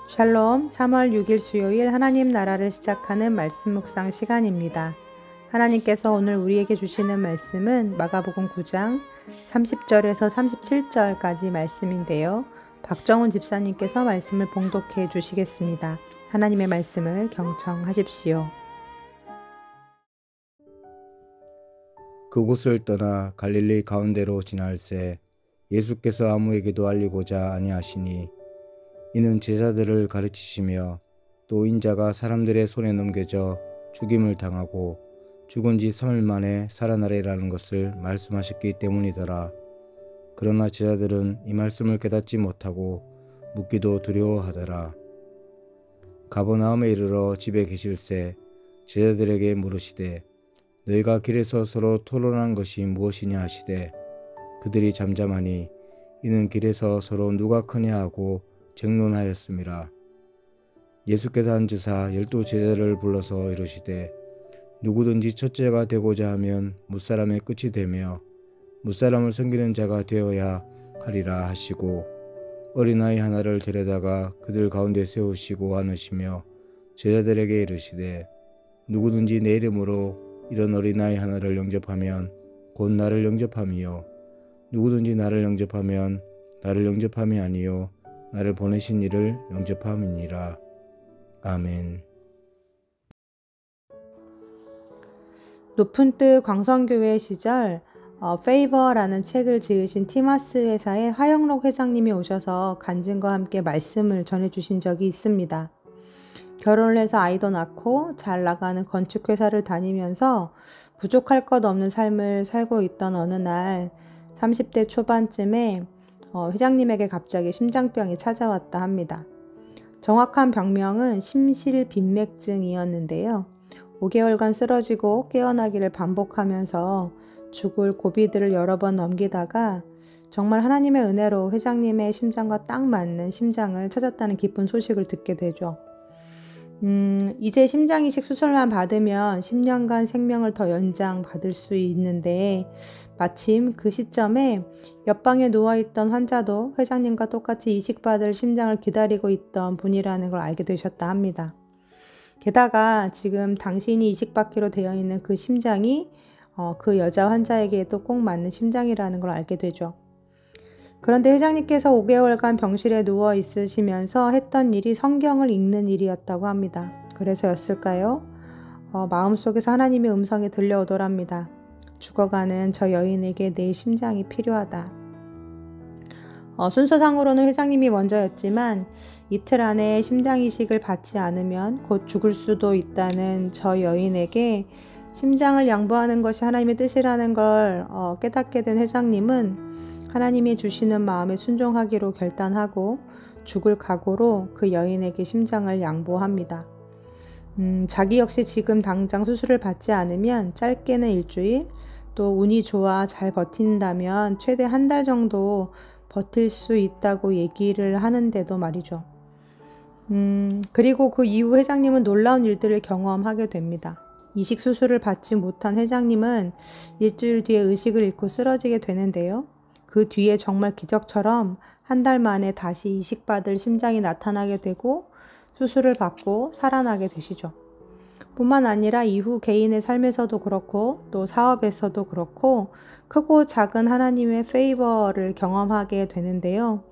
샬롬, 3월 6일 수요일 하나님 나라를 시작하는 말씀 묵상 시간입니다. 하나님께서 오늘 우리에게 주시는 말씀은 마가복음 9장 30절에서 37절까지 말씀인데요. 박정훈 집사님께서 말씀을 봉독해 주시겠습니다. 하나님의 말씀을 경청하십시오. 그곳을 떠나 갈릴리 가운데로 지날새 예수께서 아무에게도 알리고자 아니하시니 이는 제자들을 가르치시며 또 인자가 사람들의 손에 넘겨져 죽임을 당하고 죽은 지 3일 만에 살아나리라는 것을 말씀하셨기 때문이더라. 그러나 제자들은 이 말씀을 깨닫지 못하고 묻기도 두려워하더라. 가버나움에 이르러 집에 계실새 제자들에게 물으시되 너희가 길에서 서로 토론한 것이 무엇이냐 하시되 그들이 잠잠하니 이는 길에서 서로 누가 크냐 하고 쟁론하였음이라. 예수께서 앉으사 12 제자를 불러서 이르시되 누구든지 첫째가 되고자 하면 무사람의 끝이 되며 무사람을 섬기는 자가 되어야 하리라 하시고 어린아이 하나를 데려다가 그들 가운데 세우시고 안으시며 제자들에게 이르시되 누구든지 내 이름으로 이런 어린아이 하나를 영접하면 곧 나를 영접함이요 누구든지 나를 영접하면 나를 영접함이 아니요 나를 보내신 이를 영접함이니라. 아멘. 높은 뜻 광성교회 시절 페이버라는 책을 지으신 티마스 회사의 화영록 회장님이 오셔서 간증과 함께 말씀을 전해주신 적이 있습니다. 결혼을 해서 아이도 낳고 잘 나가는 건축회사를 다니면서 부족할 것 없는 삶을 살고 있던 어느 날 30대 초반쯤에 회장님에게 갑자기 심장병이 찾아왔다 합니다. 정확한 병명은 심실빈맥증이었는데요. 5개월간 쓰러지고 깨어나기를 반복하면서 죽을 고비들을 여러 번 넘기다가 정말 하나님의 은혜로 회장님의 심장과 딱 맞는 심장을 찾았다는 기쁜 소식을 듣게 되죠. 이제 심장이식 수술만 받으면 10년간 생명을 더 연장받을 수 있는데 마침 그 시점에 옆방에 누워있던 환자도 회장님과 똑같이 이식받을 심장을 기다리고 있던 분이라는 걸 알게 되셨다 합니다. 게다가 지금 당신이 이식받기로 되어 있는 그 심장이 그 여자 환자에게도 꼭 맞는 심장이라는 걸 알게 되죠. 그런데 회장님께서 5개월간 병실에 누워 있으시면서 했던 일이 성경을 읽는 일이었다고 합니다. 그래서였을까요? 마음속에서 하나님의 음성이 들려오더랍니다. 죽어가는 저 여인에게 내 심장이 필요하다. 순서상으로는 회장님이 먼저였지만 이틀 안에 심장이식을 받지 않으면 곧 죽을 수도 있다는 저 여인에게 심장을 양보하는 것이 하나님의 뜻이라는 걸 깨닫게 된 회장님은 하나님이 주시는 마음에 순종하기로 결단하고 죽을 각오로 그 여인에게 심장을 양보합니다. 자기 역시 지금 당장 수술을 받지 않으면 짧게는 일주일, 또 운이 좋아 잘 버틴다면 최대 한 달 정도 버틸 수 있다고 얘기를 하는데도 말이죠. 그리고 그 이후 회장님은 놀라운 일들을 경험하게 됩니다. 이식 수술을 받지 못한 회장님은 일주일 뒤에 의식을 잃고 쓰러지게 되는데요. 그 뒤에 정말 기적처럼 한 달 만에 다시 이식받을 심장이 나타나게 되고 수술을 받고 살아나게 되시죠. 뿐만 아니라 이후 개인의 삶에서도 그렇고 또 사업에서도 그렇고 크고 작은 하나님의 페이버를 경험하게 되는데요.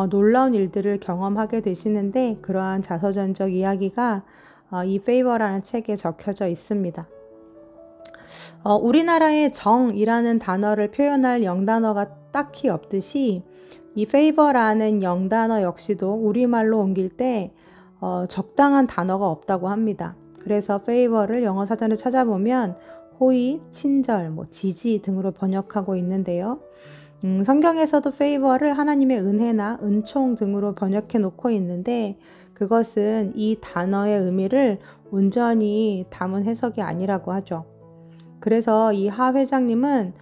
놀라운 일들을 경험하게 되시는데 그러한 자서전적 이야기가 이 페이버라는 책에 적혀져 있습니다. 우리나라의 정이라는 단어를 표현할 영단어가 딱히 없듯이 이 페이버라는 영단어 역시도 우리말로 옮길 때 적당한 단어가 없다고 합니다. 그래서 페이버를 영어 사전에 찾아보면 호의, 친절, 지지 등으로 번역하고 있는데요. 성경에서도 페이버를 하나님의 은혜나 은총 등으로 번역해 놓고 있는데 그것은 이 단어의 의미를 온전히 담은 해석이 아니라고 하죠. 그래서 이 하 회장님은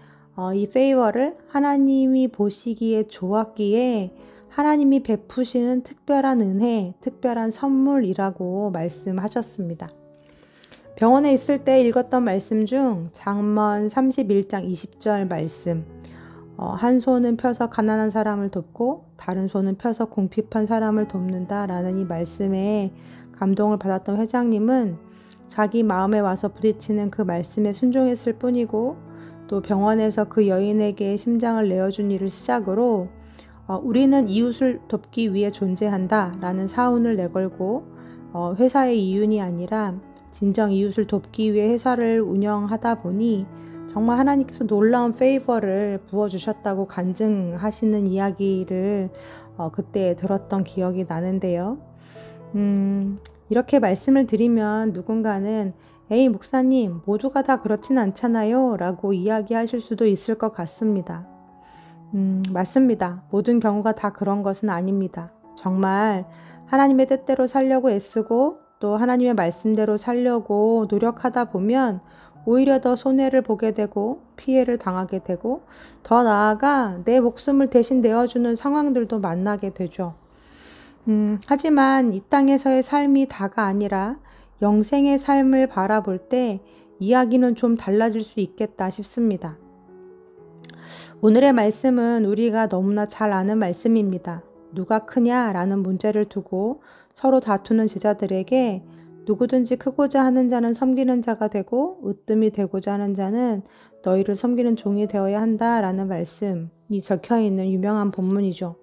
이 페이버를 하나님이 보시기에 좋았기에 하나님이 베푸시는 특별한 은혜, 특별한 선물이라고 말씀하셨습니다. 병원에 있을 때 읽었던 말씀 중 잠언 31장 20절 말씀, 한 손은 펴서 가난한 사람을 돕고 다른 손은 펴서 궁핍한 사람을 돕는다라는 이 말씀에 감동을 받았던 회장님은 자기 마음에 와서 부딪히는 그 말씀에 순종했을 뿐이고 또 병원에서 그 여인에게 심장을 내어준 일을 시작으로 우리는 이웃을 돕기 위해 존재한다 라는 사운을 내걸고 회사의 이윤이 아니라 진정 이웃을 돕기 위해 회사를 운영하다 보니 정말 하나님께서 놀라운 페이버를 부어주셨다고 간증하시는 이야기를 그때 들었던 기억이 나는데요. 이렇게 말씀을 드리면 누군가는 에이 목사님 모두가 다 그렇진 않잖아요 라고 이야기하실 수도 있을 것 같습니다. 맞습니다. 모든 경우가 다 그런 것은 아닙니다. 정말 하나님의 뜻대로 살려고 애쓰고 또 하나님의 말씀대로 살려고 노력하다 보면 오히려 더 손해를 보게 되고 피해를 당하게 되고 더 나아가 내 목숨을 대신 내어주는 상황들도 만나게 되죠. 하지만 이 땅에서의 삶이 다가 아니라 영생의 삶을 바라볼 때 이야기는 좀 달라질 수 있겠다 싶습니다. 오늘의 말씀은 우리가 너무나 잘 아는 말씀입니다. 누가 크냐라는 문제를 두고 서로 다투는 제자들에게 누구든지 크고자 하는 자는 섬기는 자가 되고 으뜸이 되고자 하는 자는 너희를 섬기는 종이 되어야 한다라는 말씀이 적혀있는 유명한 본문이죠.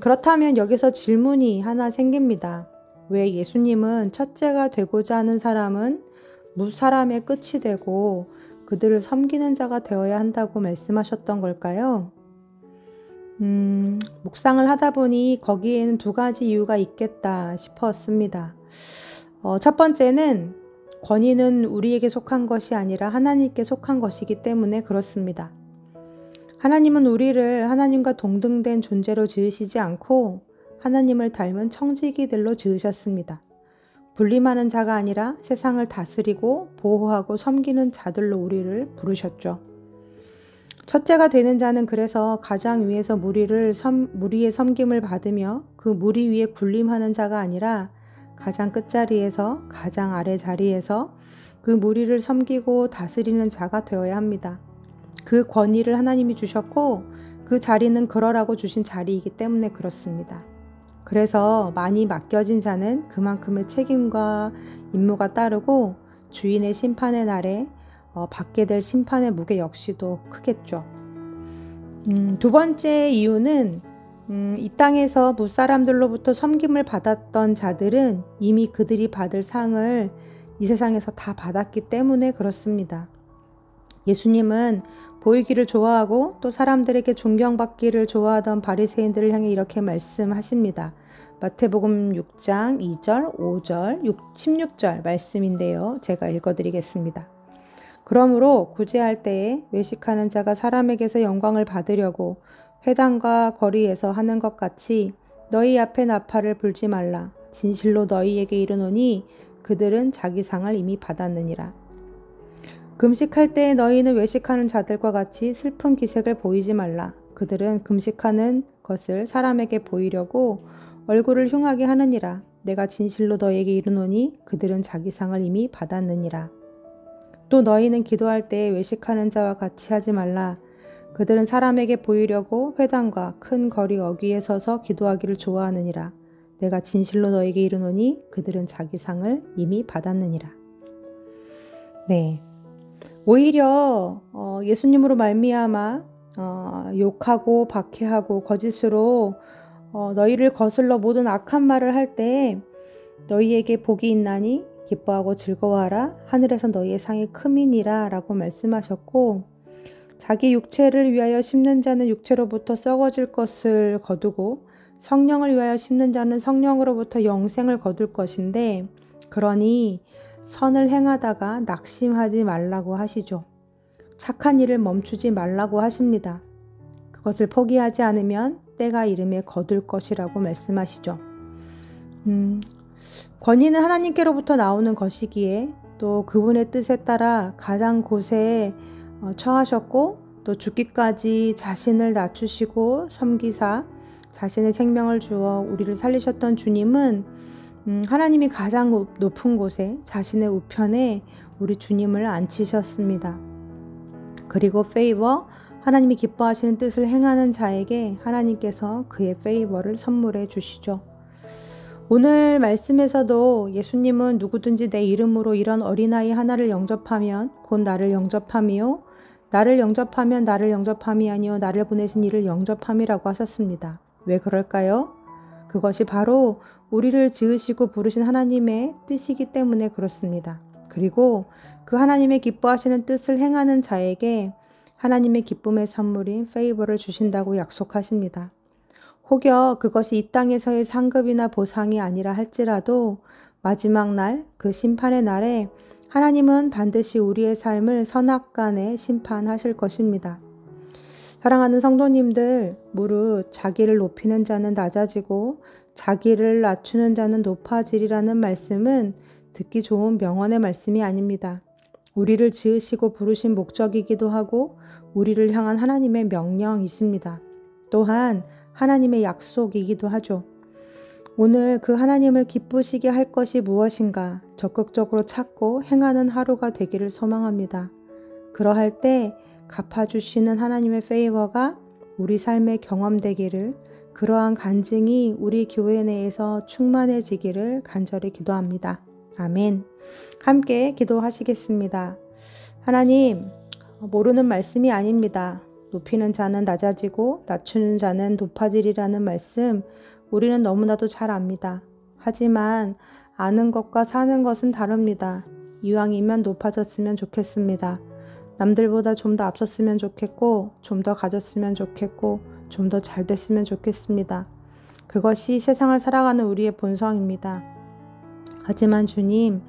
그렇다면 여기서 질문이 하나 생깁니다. 왜 예수님은 첫째가 되고자 하는 사람은 무사람의 끝이 되고 그들을 섬기는 자가 되어야 한다고 말씀하셨던 걸까요? 묵상을 하다 보니 거기에는 두 가지 이유가 있겠다 싶었습니다. 첫 번째는 권위는 우리에게 속한 것이 아니라 하나님께 속한 것이기 때문에 그렇습니다. 하나님은 우리를 하나님과 동등된 존재로 지으시지 않고 하나님을 닮은 청지기들로 지으셨습니다. 분림하는 자가 아니라 세상을 다스리고 보호하고 섬기는 자들로 우리를 부르셨죠. 첫째가 되는 자는 그래서 가장 위에서 무리의 섬김을 받으며 그 무리 위에 군림하는 자가 아니라 가장 끝자리에서 가장 아래 자리에서 그 무리를 섬기고 다스리는 자가 되어야 합니다. 그 권위를 하나님이 주셨고 그 자리는 그러라고 주신 자리이기 때문에 그렇습니다. 그래서 많이 맡겨진 자는 그만큼의 책임과 임무가 따르고 주인의 심판의 날에 받게 될 심판의 무게 역시도 크겠죠. 두 번째 이유는 이 땅에서 무사람들로부터 섬김을 받았던 자들은 이미 그들이 받을 상을 이 세상에서 다 받았기 때문에 그렇습니다. 예수님은 보이기를 좋아하고 또 사람들에게 존경받기를 좋아하던 바리새인들을 향해 이렇게 말씀하십니다. 마태복음 6장 2절, 5절, 16절 말씀인데요. 제가 읽어드리겠습니다. 그러므로 구제할 때에 외식하는 자가 사람에게서 영광을 받으려고 회당과 거리에서 하는 것 같이 너희 앞에 나팔을 불지 말라. 진실로 너희에게 이르노니 그들은 자기 상을 이미 받았느니라. 금식할 때 너희는 외식하는 자들과 같이 슬픈 기색을 보이지 말라. 그들은 금식하는 것을 사람에게 보이려고 얼굴을 흉하게 하느니라. 내가 진실로 너희에게 이르노니 그들은 자기 상을 이미 받았느니라. 또 너희는 기도할 때 외식하는 자와 같이 하지 말라. 그들은 사람에게 보이려고 회당과 큰 거리 어귀에 서서 기도하기를 좋아하느니라. 내가 진실로 너희에게 이르노니 그들은 자기 상을 이미 받았느니라. 네, 오히려 예수님으로 말미암아 욕하고 박해하고 거짓으로 너희를 거슬러 모든 악한 말을 할 때 너희에게 복이 있나니 기뻐하고 즐거워하라. 하늘에서 너희의 상이 크미니라 라고 말씀하셨고, 자기 육체를 위하여 심는 자는 육체로부터 썩어질 것을 거두고 성령을 위하여 심는 자는 성령으로부터 영생을 거둘 것인데, 그러니 선을 행하다가 낙심하지 말라고 하시죠. 착한 일을 멈추지 말라고 하십니다. 그것을 포기하지 않으면 때가 이름에 거둘 것이라고 말씀하시죠. 권위는 하나님께로부터 나오는 것이기에 또 그분의 뜻에 따라 가장 고세에 처하셨고 또 죽기까지 자신을 낮추시고 섬기사 자신의 생명을 주어 우리를 살리셨던 주님은 하나님이 가장 높은 곳에 자신의 우편에 우리 주님을 앉히셨습니다. 그리고 페이버, 하나님이 기뻐하시는 뜻을 행하는 자에게 하나님께서 그의 페이버를 선물해 주시죠. 오늘 말씀에서도 예수님은 누구든지 내 이름으로 이런 어린아이 하나를 영접하면 곧 나를 영접함이요 나를 영접하면 나를 영접함이 아니요 나를 보내신 이를 영접함이라고 하셨습니다. 왜 그럴까요? 그것이 바로 우리를 지으시고 부르신 하나님의 뜻이기 때문에 그렇습니다. 그리고 그 하나님의 기뻐하시는 뜻을 행하는 자에게 하나님의 기쁨의 선물인 페이버를 주신다고 약속하십니다. 혹여 그것이 이 땅에서의 상급이나 보상이 아니라 할지라도 마지막 날, 그 심판의 날에 하나님은 반드시 우리의 삶을 선악간에 심판하실 것입니다. 사랑하는 성도님들, 무릇 자기를 높이는 자는 낮아지고 자기를 낮추는 자는 높아지리라는 말씀은 듣기 좋은 명언의 말씀이 아닙니다. 우리를 지으시고 부르신 목적이기도 하고 우리를 향한 하나님의 명령이십니다. 또한 하나님의 약속이기도 하죠. 오늘 그 하나님을 기쁘시게 할 것이 무엇인가 적극적으로 찾고 행하는 하루가 되기를 소망합니다. 그러할 때 갚아주시는 하나님의 페이버가 우리 삶에 경험되기를, 그러한 간증이 우리 교회 내에서 충만해지기를 간절히 기도합니다. 아멘. 함께 기도하시겠습니다. 하나님, 모르는 말씀이 아닙니다. 높이는 자는 낮아지고 낮추는 자는 높아지리라는 말씀 우리는 너무나도 잘 압니다. 하지만 아는 것과 사는 것은 다릅니다. 이왕이면 높아졌으면 좋겠습니다. 남들보다 좀 더 앞섰으면 좋겠고 좀 더 가졌으면 좋겠고 좀 더 잘 됐으면 좋겠습니다. 그것이 세상을 살아가는 우리의 본성입니다. 하지만 주님,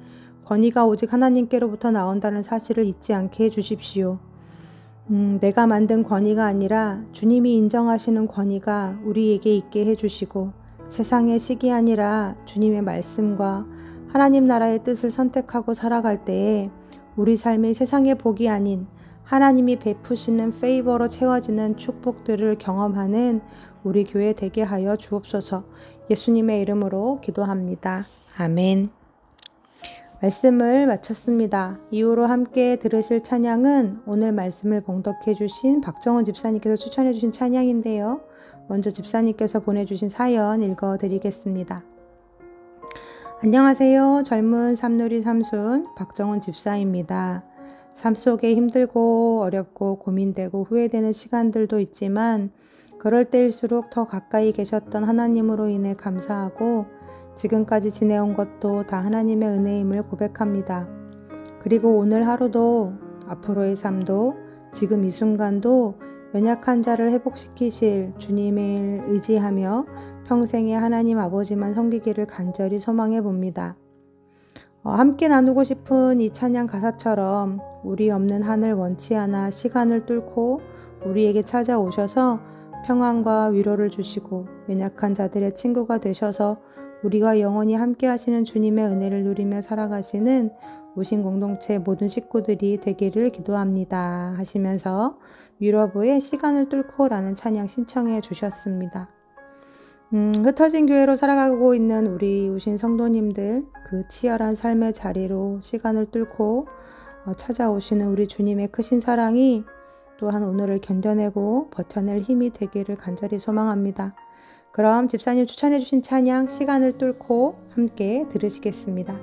권위가 오직 하나님께로부터 나온다는 사실을 잊지 않게 해주십시오. 내가 만든 권위가 아니라 주님이 인정하시는 권위가 우리에게 있게 해주시고 세상의 식이 아니라 주님의 말씀과 하나님 나라의 뜻을 선택하고 살아갈 때에 우리 삶이 세상의 복이 아닌 하나님이 베푸시는 페이버로 채워지는 축복들을 경험하는 우리 교회 되게 하여 주옵소서. 예수님의 이름으로 기도합니다. 아멘. 말씀을 마쳤습니다. 이후로 함께 들으실 찬양은 오늘 말씀을 봉독해 주신 박정은 집사님께서 추천해 주신 찬양인데요. 먼저 집사님께서 보내주신 사연 읽어드리겠습니다. 안녕하세요. 젊은 삼누리 삼순 박정은 집사입니다. 삶 속에 힘들고 어렵고 고민되고 후회되는 시간들도 있지만 그럴 때일수록 더 가까이 계셨던 하나님으로 인해 감사하고 지금까지 지내온 것도 다 하나님의 은혜임을 고백합니다. 그리고 오늘 하루도 앞으로의 삶도 지금 이 순간도 연약한 자를 회복시키실 주님을 의지하며 평생에 하나님 아버지만 섬기기를 간절히 소망해 봅니다. 함께 나누고 싶은 이 찬양 가사처럼 우리 없는 하늘 원치 않아 시간을 뚫고 우리에게 찾아오셔서 평안과 위로를 주시고 연약한 자들의 친구가 되셔서 우리와 영원히 함께 하시는 주님의 은혜를 누리며 살아가시는 우신 공동체 모든 식구들이 되기를 기도합니다 하시면서 위로부의 시간을 뚫고 라는 찬양 신청해 주셨습니다. 흩어진 교회로 살아가고 있는 우리 우신 성도님들, 그 치열한 삶의 자리로 시간을 뚫고 찾아오시는 우리 주님의 크신 사랑이 또한 오늘을 견뎌내고 버텨낼 힘이 되기를 간절히 소망합니다. 그럼 집사님 추천해 주신 찬양 시간을 뚫고 함께 들으시겠습니다.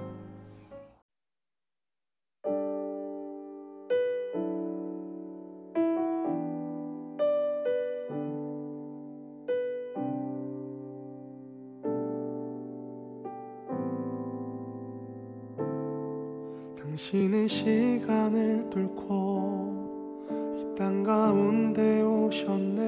당신의 시간을 뚫고 이 땅 가운데 오셨네.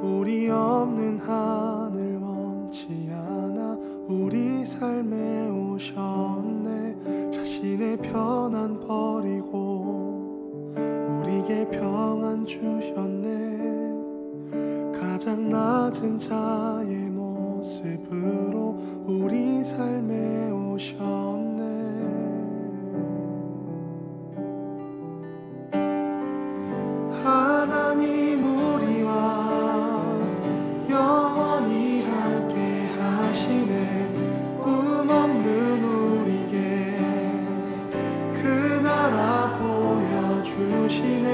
우리 없는 하늘 원치 않아 우리 삶에 오셨네. 자신의 편안 버리고 우리에게 평안 주셨네. 가장 낮은 자의 모습으로 우리 삶에 오셨네. 하나님 우리와 영원히 함께 하시네. 꿈 없는 우리에게 그 나라 보여주시네.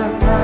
가장 낮은